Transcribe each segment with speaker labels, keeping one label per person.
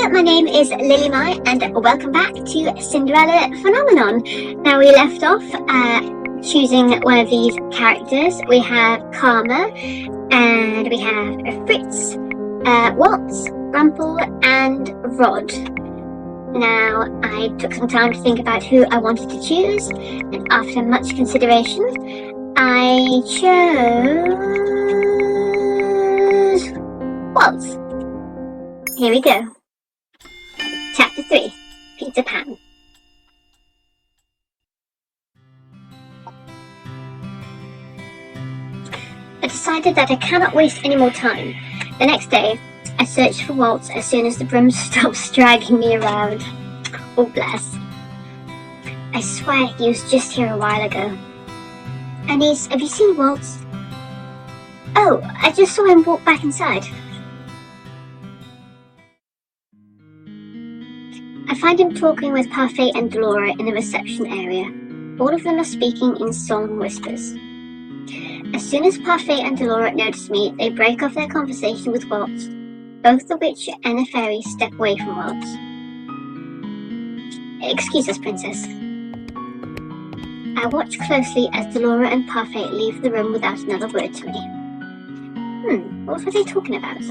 Speaker 1: Hello, my name is Lily Mai and welcome back to Cinderella Phenomenon. Now we left off choosing one of these characters. We have Karma and we have Fritz, Waltz, Rumple and Rod. Now I took some time to think about who I wanted to choose, and after much consideration I chose Waltz. Here we go. Chapter 3, Peter Pan. I decided that I cannot waste any more time. The next day, I searched for Waltz as soon as the broom stopped dragging me around. Oh bless. I swear he was just here a while ago. Anise, have you seen Waltz? Oh, I just saw him walk back inside. I find him talking with Parfait and Delora in the reception area. All of them are speaking in solemn whispers. As soon as Parfait and Delora notice me, they break off their conversation with Waltz. Both the witch and the fairy step away from Waltz. Excuse us, princess. I watch closely as Delora and Parfait leave the room without another word to me. What were they talking about?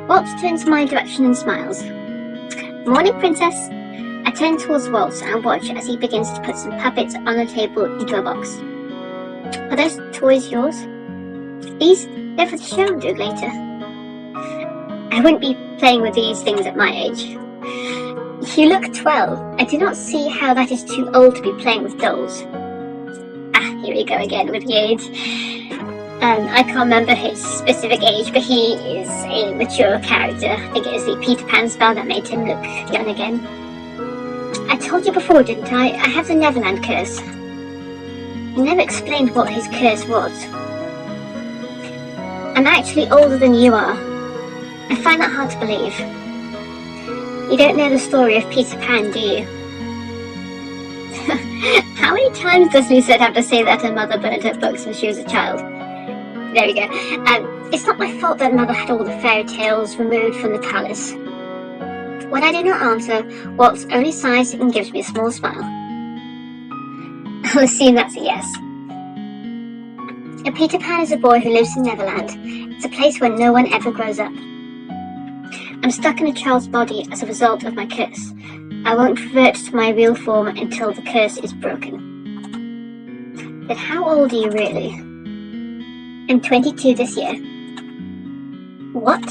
Speaker 1: Waltz turns my direction and smiles. Morning, princess. I turn towards Waltz and watch as he begins to put some puppets on the table into a box. Are those toys yours? These? They're for the show I'll do later. I wouldn't be playing with these things at my age. You look 12. I do not see how that is too old to be playing with dolls. Here we go again with the age. I can't remember his specific age, but he is a mature character. I think it is the Peter Pan spell that made him look young again. I told you before, didn't I? I have the Neverland curse. You never explained what his curse was. I'm actually older than you are. I find that hard to believe. You don't know the story of Peter Pan, do you? How many times does Lucette have to say that her mother burned her books when she was a child? There we go. It's not my fault that Mother had all the fairy tales removed from the palace. When I do not answer, Waltz only sighs and gives me a small smile. I'll assume that's a yes. Peter Pan is a boy who lives in Neverland. It's a place where no one ever grows up. I'm stuck in a child's body as a result of my curse. I won't revert to my real form until the curse is broken. But how old are you really? I'm 22 this year. What?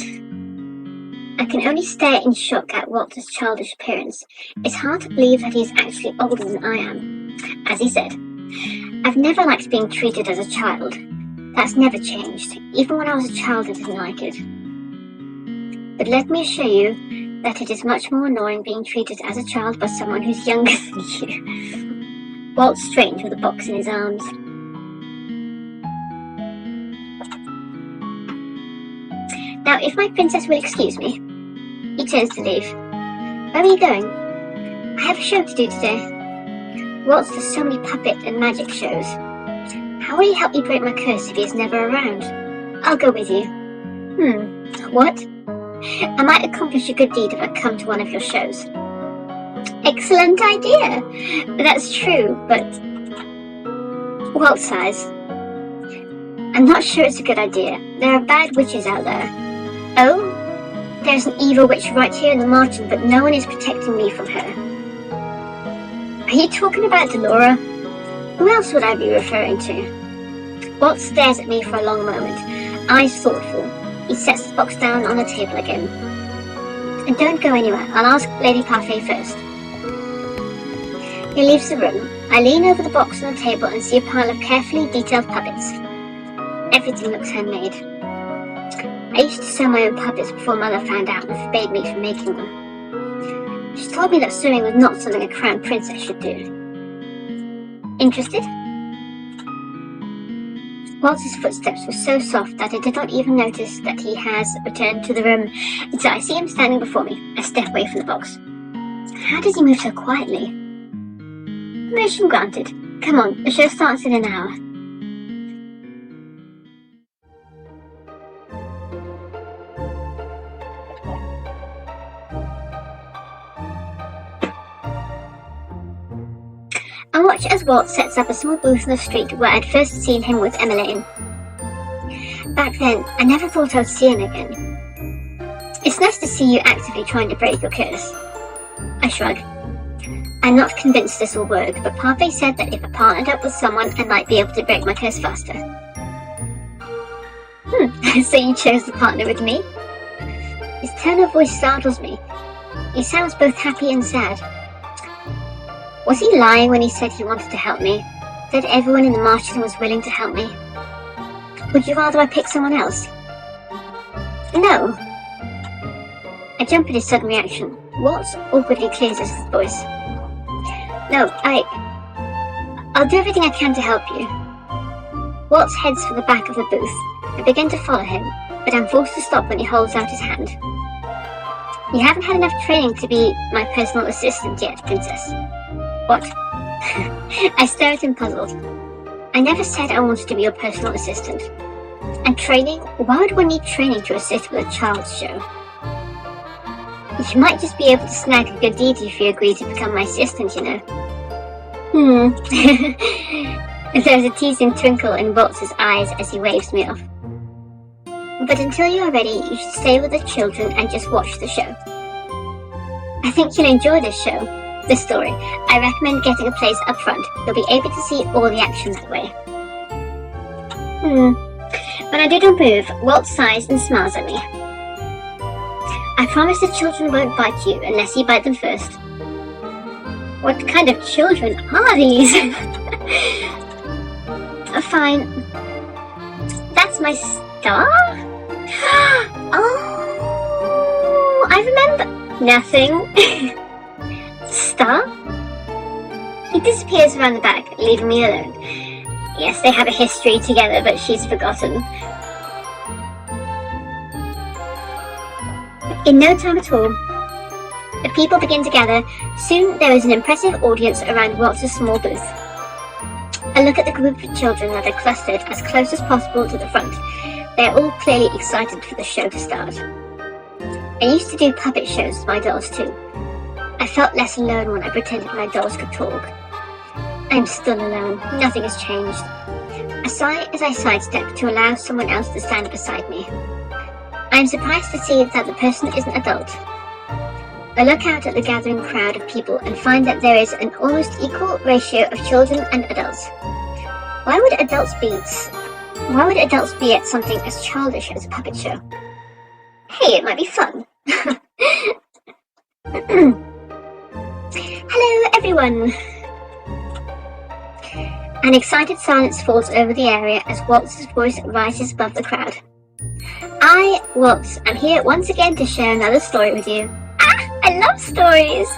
Speaker 1: I can only stare in shock at Walter's childish appearance. It's hard to believe that he is actually older than I am. As he said, I've never liked being treated as a child. That's never changed. Even when I was a child, I didn't like it. But let me assure you that it is much more annoying being treated as a child by someone who's younger than you. Walt straightened with a box in his arms. Now, if my princess will excuse me. He turns to leave. Where are you going? I have a show to do today. Waltz does so many puppet and magic shows. How will he help me break my curse if he is never around? I'll go with you. What? I might accomplish a good deed if I come to one of your shows. Excellent idea! That's true, but... Waltz sighs. I'm not sure it's a good idea. There are bad witches out there. Oh? There's an evil witch right here in the margin, but no one is protecting me from her. Are you talking about Delora? Who else would I be referring to? Waltz stares at me for a long moment, eyes thoughtful. He sets the box down on the table again. And don't go anywhere. I'll ask Lady Parfait first. He leaves the room. I lean over the box on the table and see a pile of carefully detailed puppets. Everything looks handmade. I used to sew my own puppets before Mother found out and forbade me from making them. She told me that sewing was not something a crown princess should do. Interested? Waltz's footsteps were so soft that I did not even notice that he has returned to the room until I see him standing before me. I step away from the box. How does he move so quietly? Permission granted. Come on, the show starts in an hour. watch as Walt sets up a small booth in the street where I'd first seen him with Emmeline. Back then, I never thought I'd see him again. It's nice to see you actively trying to break your curse. I shrug. I'm not convinced this will work, but Parfait said that if I partnered up with someone, I might be able to break my curse faster. So you chose to partner with me? His tone of voice startles me. He sounds both happy and sad. Was he lying when he said he wanted to help me? That everyone in the Martian was willing to help me? Would you rather I pick someone else? No. I jump at his sudden reaction. Walt awkwardly clears his voice. No, I'll do everything I can to help you. Walt heads for the back of the booth. I begin to follow him, but I'm forced to stop when he holds out his hand. You haven't had enough training to be my personal assistant yet, Princess. What? I stare at him puzzled. I never said I wanted to be your personal assistant. And training? Why would one need training to assist with a child's show? You might just be able to snag a good deed if you agree to become my assistant, you know. There's a teasing twinkle in Walt's eyes as he waves me off. But until you are ready, you should stay with the children and just watch the show. I think you'll enjoy this story. I recommend getting a place up front. You'll be able to see all the action that way. When I do move, Walt sighs and smiles at me. I promise the children won't bite you unless you bite them first. What kind of children are these? Fine. That's my star? Oh, I remember. Nothing. Star? He disappears around the back, leaving me alone. Yes, they have a history together, but she's forgotten. In no time at all, the people begin to gather. Soon there is an impressive audience around Walt's small booth. I look at the group of children that are clustered as close as possible to the front. They are all clearly excited for the show to start. I used to do puppet shows with my dolls too. I felt less alone when I pretended my dolls could talk. I'm still alone. Nothing has changed. I sigh as I sidestep to allow someone else to stand beside me. I am surprised to see that the person is an adult. I look out at the gathering crowd of people and find that there is an almost equal ratio of children and adults. Why would adults be at something as childish as a puppet show? Hey, it might be fun. Hello, everyone. An excited silence falls over the area as Walt's voice rises above the crowd. Walt, I'm here once again to share another story with you. I love stories!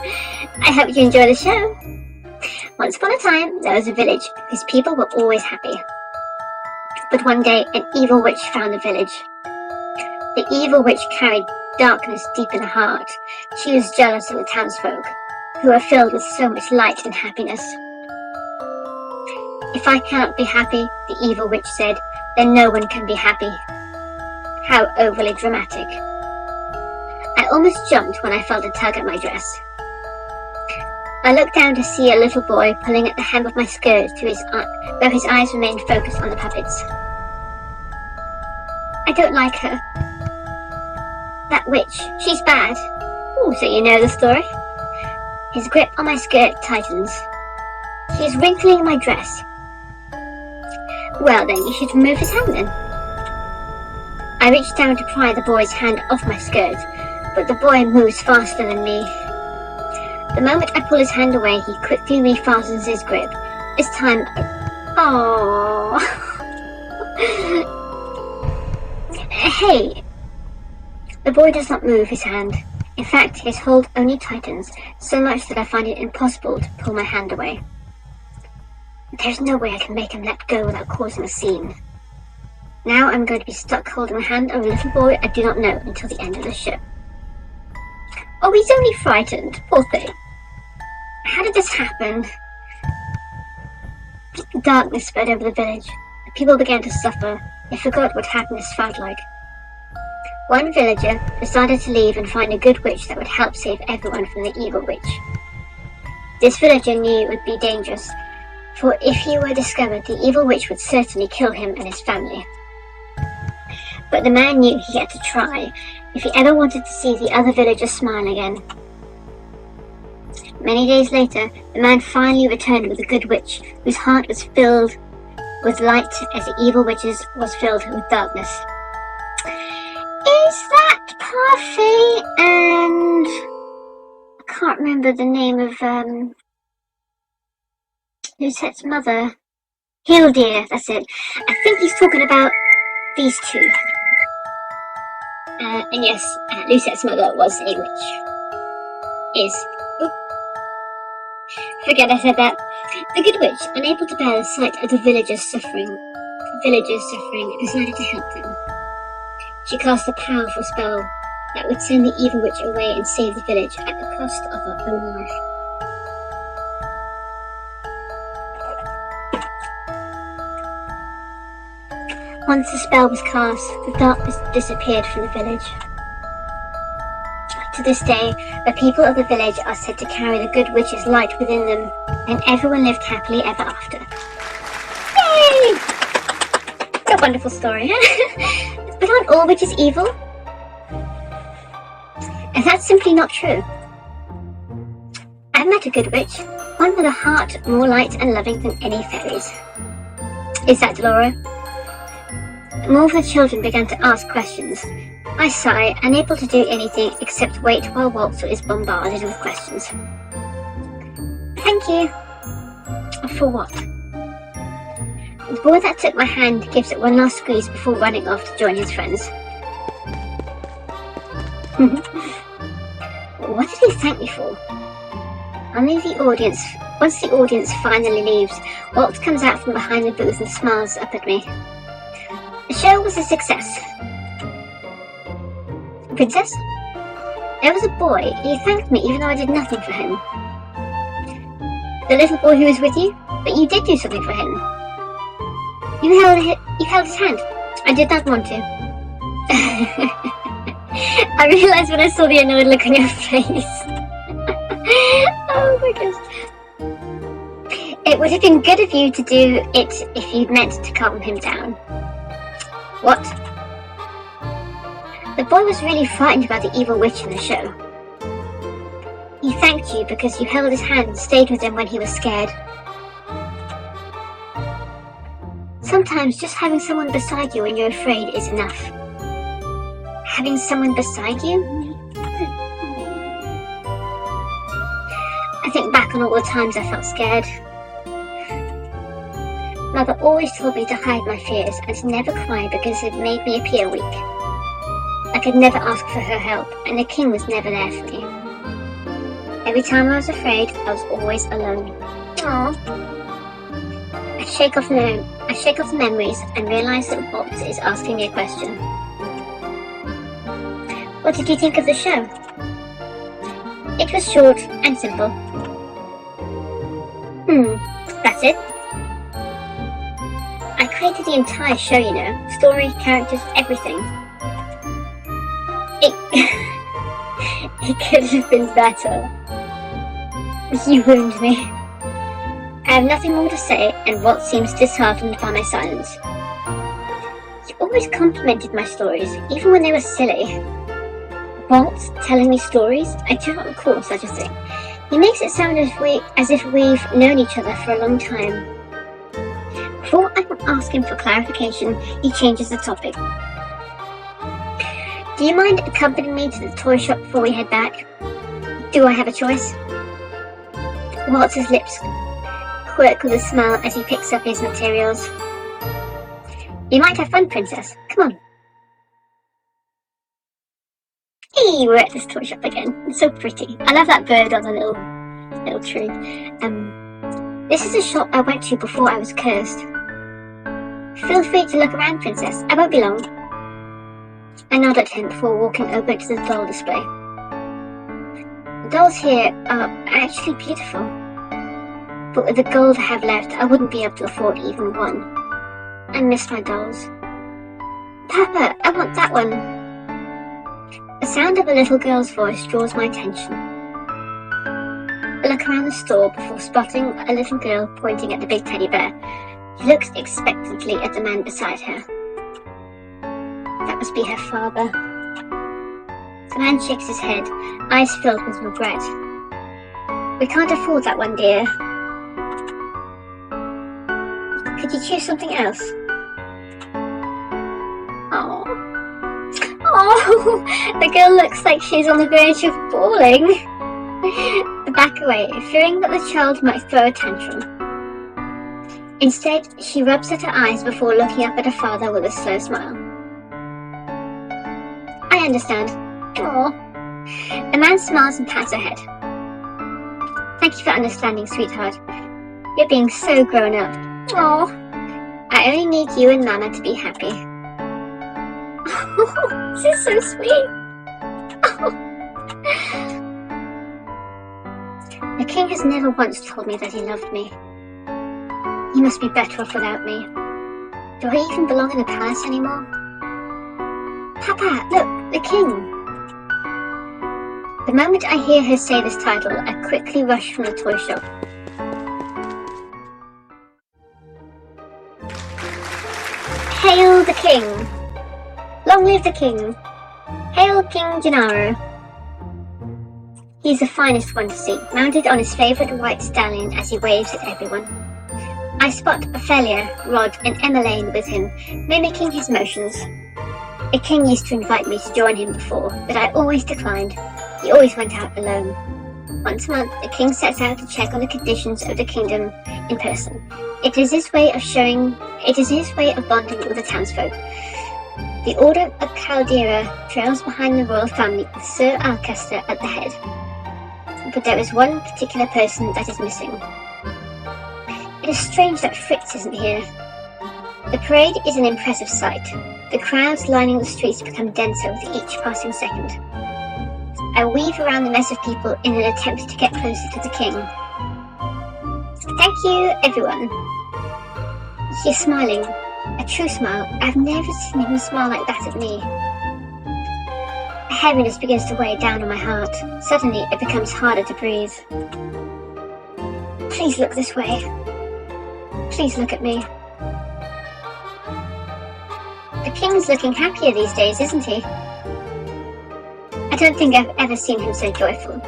Speaker 1: I hope you enjoy the show. Once upon a time, there was a village whose people were always happy. But one day, an evil witch found the village. The evil witch carried darkness deep in her heart. She was jealous of the townsfolk, who were filled with so much light and happiness. If I cannot be happy, the evil witch said, then no one can be happy. How overly dramatic. I almost jumped when I felt a tug at my dress. I looked down to see a little boy pulling at the hem of my skirt though his eyes remained focused on the puppets. I don't like her. That witch, she's bad. Ooh, so you know the story? His grip on my skirt tightens. He is wrinkling my dress. Well then, you should remove his hand then. I reach down to pry the boy's hand off my skirt, but the boy moves faster than me. The moment I pull his hand away, he quickly refastens his grip. This time... Oh. Hey! The boy does not move his hand. In fact, his hold only tightens, so much that I find it impossible to pull my hand away. There's no way I can make him let go without causing a scene. Now I'm going to be stuck holding the hand of a little boy I do not know until the end of the show. Oh, he's only frightened. Poor thing. How did this happen? Darkness spread over the village. The people began to suffer. They forgot what happiness felt like. One villager decided to leave and find a good witch that would help save everyone from the evil witch. This villager knew it would be dangerous, for if he were discovered, the evil witch would certainly kill him and his family. But the man knew he had to try if he ever wanted to see the other villagers smile again. Many days later, the man finally returned with a good witch, whose heart was filled with light as the evil witch's was filled with darkness. Is that Parfait and... I can't remember the name of, Lucettes' mother? Hildeer, that's it. I think he's talking about these two. And yes, Lucettes' mother was a witch. Forget I said that. The good witch, unable to bear the sight of the villagers suffering, decided to help them. She cast a powerful spell that would send the evil witch away and save the village at the cost of her own life. Once the spell was cast, the darkness disappeared from the village. To this day, the people of the village are said to carry the good witch's light within them, and everyone lived happily ever after. Yay! It's a wonderful story, But aren't all witches evil? And that's simply not true. I've met a good witch, one with a heart more light and loving than any fairies. Is that Delora? More of the children began to ask questions. I sigh, unable to do anything except wait while Walter is bombarded with questions. Thank you. For what? The boy that took my hand gives it one last squeeze before running off to join his friends. What did he thank me for? Once the audience finally leaves, Walt comes out from behind the booth and smiles up at me. The show was a success. Princess? There was a boy. He thanked me even though I did nothing for him. The little boy who was with you? But you did do something for him. You held his hand. I did not want to. I realized when I saw the annoyed look on your face. Oh my gosh. It would have been good of you to do it if you'd meant to calm him down. What? The boy was really frightened about the evil witch in the show. He thanked you because you held his hand and stayed with him when he was scared. Sometimes just having someone beside you when you're afraid is enough. Having someone beside you? I think back on all the times I felt scared. Mother always told me to hide my fears and to never cry because it made me appear weak. I could never ask for her help, and the king was never there for me. Every time I was afraid, I was always alone. Aww. I shake off the memories and realise that Walt is asking me a question. What did you think of the show? It was short and simple. That's it? I created the entire show, you know. Story, characters, everything. It could have been better. You wound me. I have nothing more to say, and Walt seems disheartened by my silence. You always complimented my stories, even when they were silly. Walt telling me stories? I do not recall such a thing. He makes it sound as if we've known each other for a long time. Before I can ask him for clarification, he changes the topic. Do you mind accompanying me to the toy shop before we head back? Do I have a choice? Walt's lips quirk with a smile as he picks up his materials. You might have fun, Princess. Come on. Hey, we're at this toy shop again. It's so pretty. I love that bird on the little tree. This is a shop I went to before I was cursed. Feel free to look around, Princess. I won't be long. I nod at him before walking over to the doll display. The dolls here are actually beautiful. But with the gold I have left, I wouldn't be able to afford even one. I miss my dolls. Papa, I want that one. The sound of a little girl's voice draws my attention. Look around the store before spotting a little girl pointing at the big teddy bear. She looks expectantly at the man beside her. That must be her father. The man shakes his head, eyes filled with regret. We can't afford that one, dear. Could you choose something else? Oh, the girl looks like she's on the verge of bawling. I back away, fearing that the child might throw a tantrum. Instead, she rubs at her eyes before looking up at her father with a slow smile. I understand. Aww. The man smiles and pats her head. Thank you for understanding, sweetheart. You're being so grown up. Aww. I only need you and Mama to be happy. Oh, this is so sweet. Oh. The king has never once told me that he loved me. He must be better off without me. Do I even belong in the palace anymore? Papa, look, the king! The moment I hear her say this title, I quickly rush from the toy shop. Hail the king! Long live the king! Hail King Gennaro! He's the finest one to see, mounted on his favourite white stallion as he waves at everyone. I spot Ophelia, Rod and Emmeline with him, mimicking his motions. The king used to invite me to join him before, but I always declined. He always went out alone. Once a month, the king sets out to check on the conditions of the kingdom in person. It is his way of bonding with the townsfolk. The Order of Caldera trails behind the royal family with Sir Alcester at the head. But there is one particular person that is missing. It is strange that Fritz isn't here. The parade is an impressive sight. The crowds lining the streets become denser with each passing second. I weave around the mess of people in an attempt to get closer to the king. Thank you, everyone. He's smiling. A true smile. I've never seen him smile like that at me. A heaviness begins to weigh down on my heart. Suddenly, it becomes harder to breathe. Please look this way. Please look at me. The king's looking happier these days, isn't he? I don't think I've ever seen him so joyful.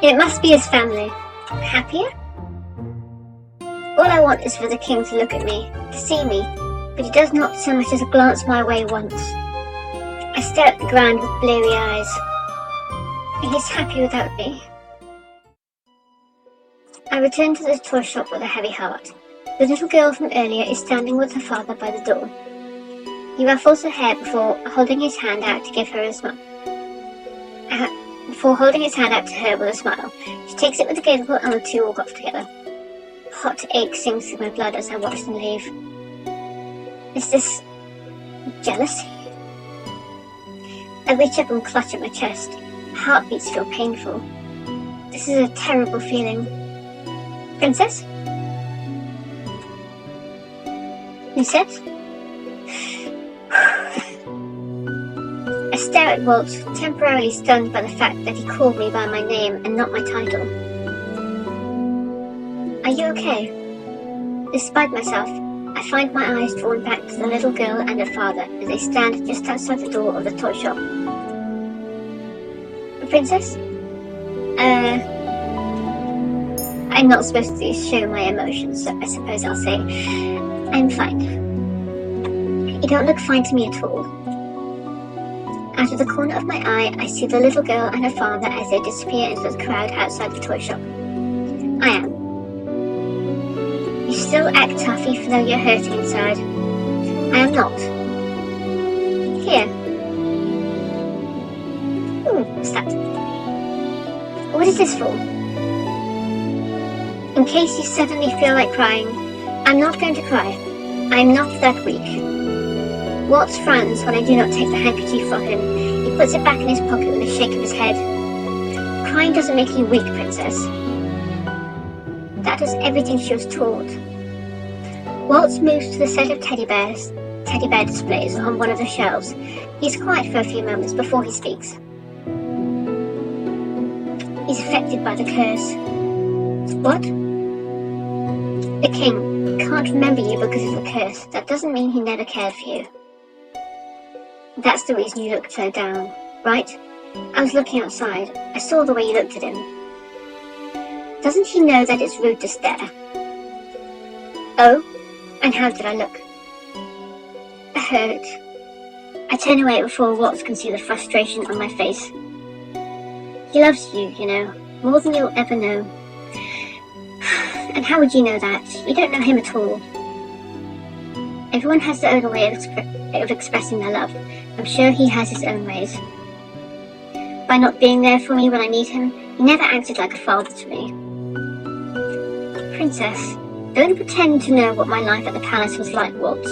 Speaker 1: It must be his family. Happier? All I want is for the king to look at me, to see me, but he does not so much as glance my way once. I stare at the ground with bleary eyes. He's happy without me. I return to the toy shop with a heavy heart. The little girl from earlier is standing with her father by the door. He ruffles her hair before holding his hand out to give her a smile. Before holding his hand out to her with a smile, she takes it with a giggle and the two walk off together. Hot ache sings through my blood as I watch them leave. Is this jealousy? I reach up and clutch at my chest. Heartbeats feel painful. This is a terrible feeling. Princess? Lucette? I stare at Walt, temporarily stunned by the fact that he called me by my name and not my title. Are you okay? Despite myself, I find my eyes drawn back to the little girl and her father as they stand just outside the door of the toy shop. Princess? I'm not supposed to show my emotions, so I suppose I'll say, I'm fine. You don't look fine to me at all. Out of the corner of my eye, I see the little girl and her father as they disappear into the crowd outside the toy shop. I am. You still act tough even though you're hurting inside. I am not. Here. What's that? What is this for? In case you suddenly feel like crying, I'm not going to cry. I'm not that weak. Walt frowns when I do not take the handkerchief from him. He puts it back in his pocket with a shake of his head. Crying doesn't make you weak, Princess. That is everything she was taught. Walt moves to the set of teddy bear displays on one of the shelves. He's quiet for a few moments before he speaks. He's affected by the curse. What? The king can't remember you because of the curse. That doesn't mean he never cared for you. That's the reason you looked so down, right? I was looking outside. I saw the way you looked at him. Doesn't he know that it's rude to stare? Oh, and how did I look? Hurt. I turn away before Watts can see the frustration on my face. He loves you, you know, more than you'll ever know. And how would you know that? You don't know him at all. Everyone has their own way of expressing their love. I'm sure he has his own ways. By not being there for me when I need him, he never acted like a father to me. Princess, don't pretend to know what my life at the palace was like, Waltz.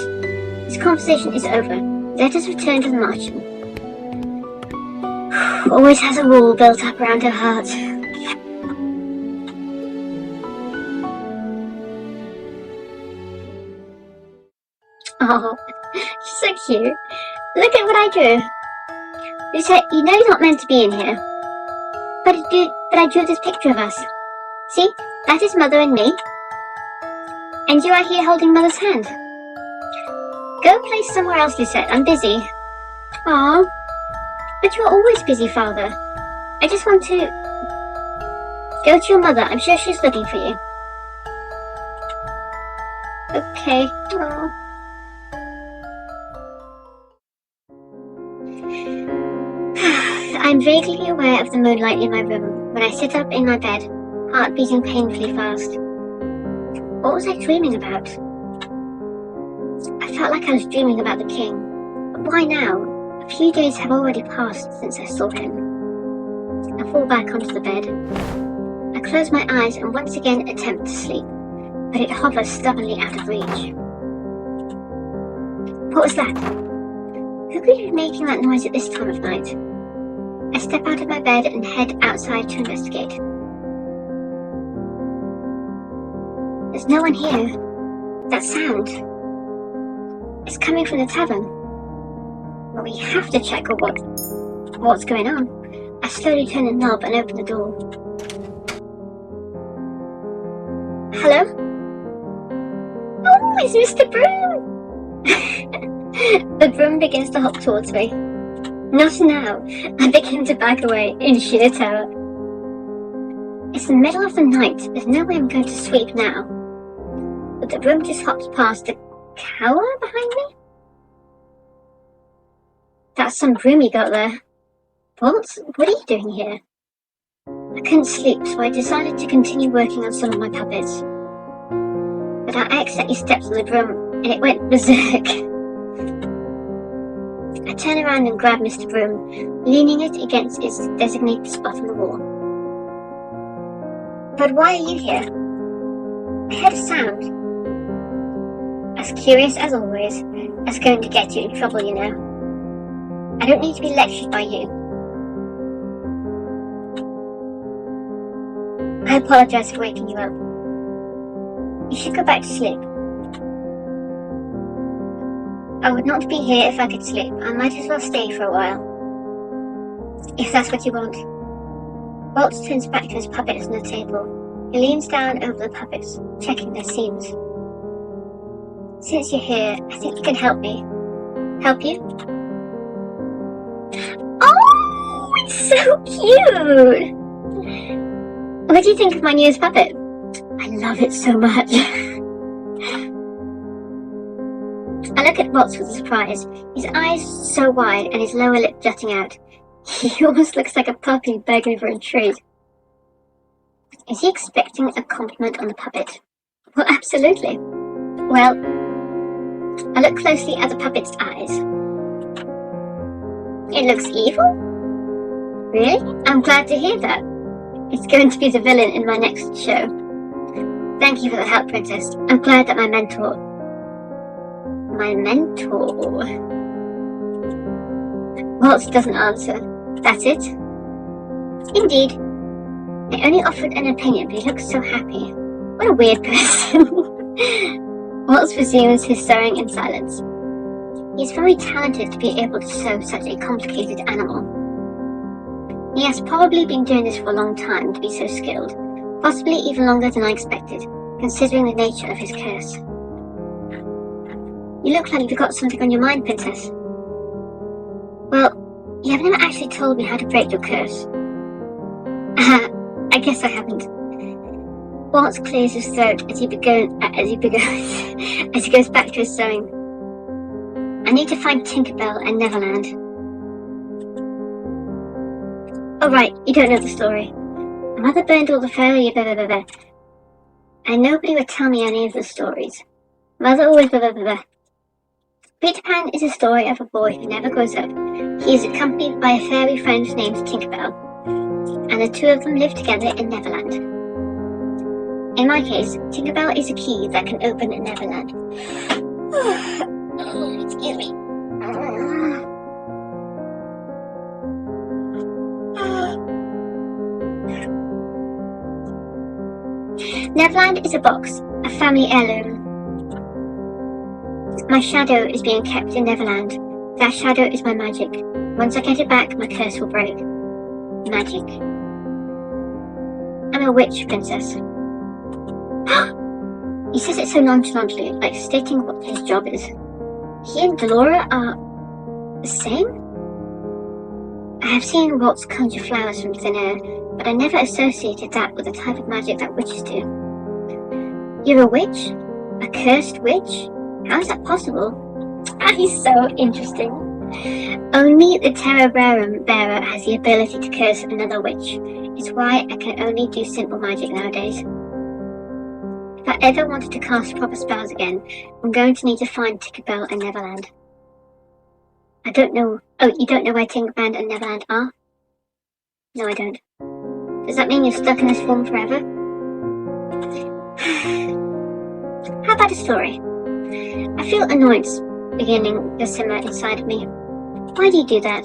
Speaker 1: This conversation is over. Let us return to the Martian. Always has a wall built up around her heart. Oh, she's so cute. Look at what I drew. You know you're not meant to be in here. But I drew this picture of us. See, that is Mother and me. And you are here holding Mother's hand. Go play somewhere else, Lucette. I'm busy. Aww. But you're always busy, Father. I just want to go to your mother. I'm sure she's looking for you. Okay. Aww. I'm vaguely aware of the moonlight in my room when I sit up in my bed, heart beating painfully fast. What was I dreaming about? I felt like I was dreaming about the king. But why now? A few days have already passed since I saw him. I fall back onto the bed. I close my eyes and once again attempt to sleep, but it hovers stubbornly out of reach. What was that? Who could be making that noise at this time of night? I step out of my bed and head outside to investigate. There's no one here. That sound. It's coming from the tavern. Well, we have to check what's going on. I slowly turn the knob and open the door. Hello? Oh, it's Mr. Broom! The broom begins to hop towards me. Not now. I begin to back away in sheer terror. It's the middle of the night. There's no way I'm going to sweep now. But the broom just hops past the cower behind me? That's some broom you got there. What are you doing here? I couldn't sleep, so I decided to continue working on some of my puppets. But I accidentally stepped on the broom, and it went berserk. I turn around and grab Mr. Broom, leaning it against its designated spot on the wall. But why are you here? I heard a sound. As curious as always, that's going to get you in trouble, you know. I don't need to be lectured by you. I apologize for waking you up. You should go back to sleep. I would not be here if I could sleep. I might as well stay for a while. If that's what you want. Waltz turns back to his puppets on the table. He leans down over the puppets, checking their seams. Since you're here, I think you can help me. Help you? Oh, it's so cute! What do you think of my newest puppet? I love it so much. I look at Watts with surprise, his eyes so wide and his lower lip jutting out. He almost looks like a puppy begging for a treat. Is he expecting a compliment on the puppet? Well, absolutely. Well, I look closely at the puppet's eyes. It looks evil? Really? I'm glad to hear that. It's going to be the villain in my next show. Thank you for the help, Princess. I'm glad that my mentor... Waltz doesn't answer. That's it? Indeed. I only offered an opinion, but he looks so happy. What a weird person. Waltz resumes his sewing in silence. He's very talented to be able to sew such a complicated animal. He has probably been doing this for a long time to be so skilled, possibly even longer than I expected, considering the nature of his curse. You look like you've got something on your mind, Princess. Well, you have never actually told me how to break your curse. I guess I haven't. Waltz clears his throat as he goes back to his sewing. I need to find Tinkerbell and Neverland. Oh right, you don't know the story. My mother burned all the fairy and nobody would tell me any of the stories. Mother always Peter Pan is a story of a boy who never grows up. He is accompanied by a fairy friend named Tinkerbell, and the two of them live together in Neverland. In my case, Tinkerbell is a key that can open Neverland. Excuse me. Neverland is a box, a family heirloom. My shadow is being kept in Neverland. That shadow is my magic. Once I get it back, my curse will break. Magic. I'm a witch, Princess. He says it so nonchalantly, like stating what his job is. He and Delora are the same? I have seen Waltz conjure flowers from thin air, but I never associated that with the type of magic that witches do. You're a witch? A cursed witch? How is that possible? He's so interesting. Only the Terrarium bearer has the ability to curse another witch. It's why I can only do simple magic nowadays. If I ever wanted to cast proper spells again, I'm going to need to find Tinkerbell and Neverland. I don't know. Oh, you don't know where Tinkerbell and Neverland are? No, I don't. Does that mean you're stuck in this form forever? How about a story? I feel annoyance beginning to simmer inside of me. Why do you do that?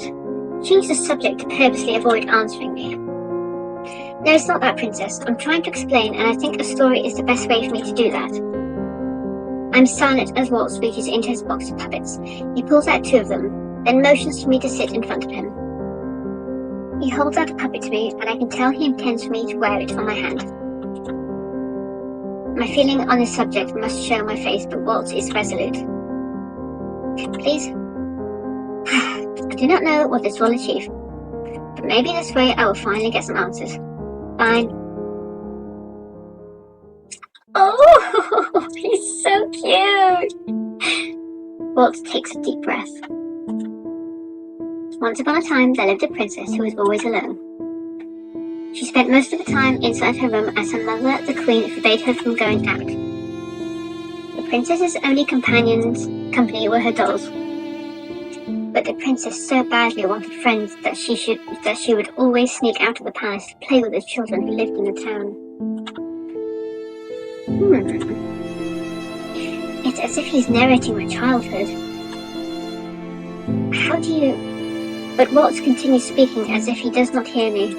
Speaker 1: Change the subject to purposely avoid answering me. No, it's not that, Princess. I'm trying to explain, and I think a story is the best way for me to do that. I'm silent as Waltz reaches into his box of puppets. He pulls out two of them, then motions for me to sit in front of him. He holds out a puppet to me, and I can tell he intends for me to wear it on my hand. My feeling on this subject must show my face, but Waltz is resolute. Please? I do not know what this will achieve, but maybe this way I will finally get some answers. Fine. Oh, he's so cute! Waltz takes a deep breath. Once upon a time, there lived a princess who was always alone. She spent most of the time inside her room as her mother, the queen, forbade her from going out. The princess's only company were her dolls. But the princess so badly wanted friends that she would always sneak out of the palace to play with the children who lived in the town. It's as if he's narrating my childhood. How do you... But Waltz continues speaking as if he does not hear me.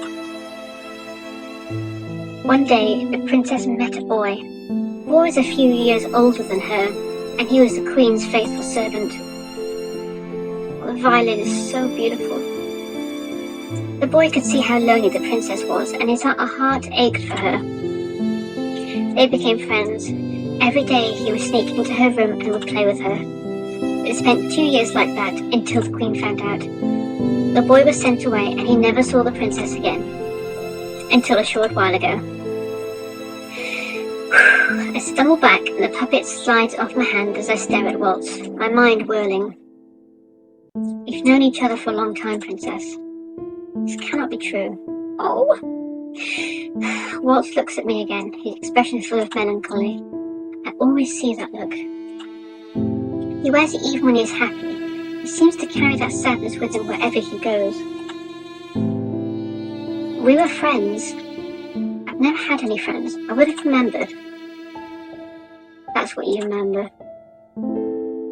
Speaker 1: One day, the princess met a boy. The boy was a few years older than her, and he was the queen's faithful servant. The violin is so beautiful. The boy could see how lonely the princess was, and his heart ached for her. They became friends. Every day he would sneak into her room and would play with her. They spent 2 years like that until the queen found out. The boy was sent away, and he never saw the princess again. Until a short while ago. I stumble back, and the puppet slides off my hand as I stare at Waltz, my mind whirling. We've known each other for a long time, Princess. This cannot be true. Oh! Waltz looks at me again, his expression full of melancholy. I always see that look. He wears it even when he is happy. He seems to carry that sadness with him wherever he goes. We were friends. I've never had any friends. I would have remembered. That's what you remember.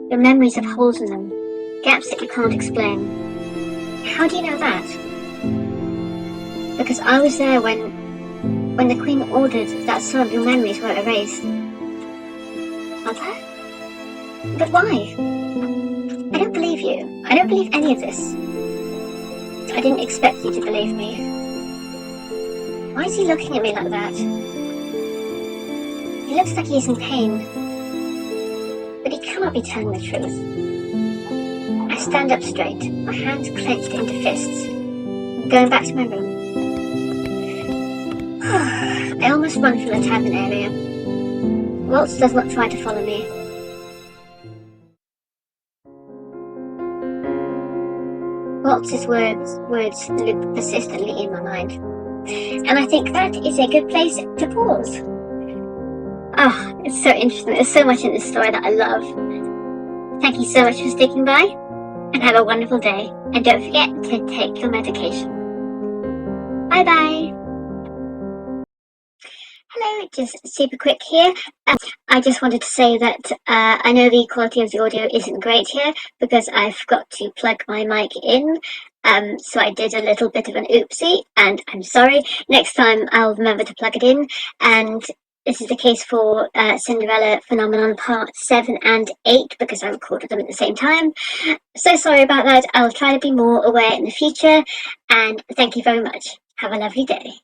Speaker 1: Your memories have holes in them. Gaps that you can't explain. How do you know that? Because I was there when the Queen ordered that some of your memories were erased. Mother? But why? I don't believe you. I don't believe any of this. I didn't expect you to believe me. Why is he looking at me like that? He looks like he's in pain. But he cannot be telling the truth. I stand up straight, my hands clenched into fists. I'm going back to my room. I almost run from the tavern area. Waltz does not try to follow me. Waltz's words loop persistently in my mind. And I think that is a good place to pause. Oh, it's so interesting. There's so much in this story that I love. Thank you so much for sticking by, and have a wonderful day. And don't forget to take your medication. Bye bye. Hello, just super quick here. I just wanted to say that I know the quality of the audio isn't great here because I forgot to plug my mic in. So I did a little bit of an oopsie, and I'm sorry. Next time I'll remember to plug it in. And this is the case for Cinderella Phenomenon Part 7 and 8 because I recorded them at the same time. So sorry about that. I'll try to be more aware in the future, and thank you very much. Have a lovely day.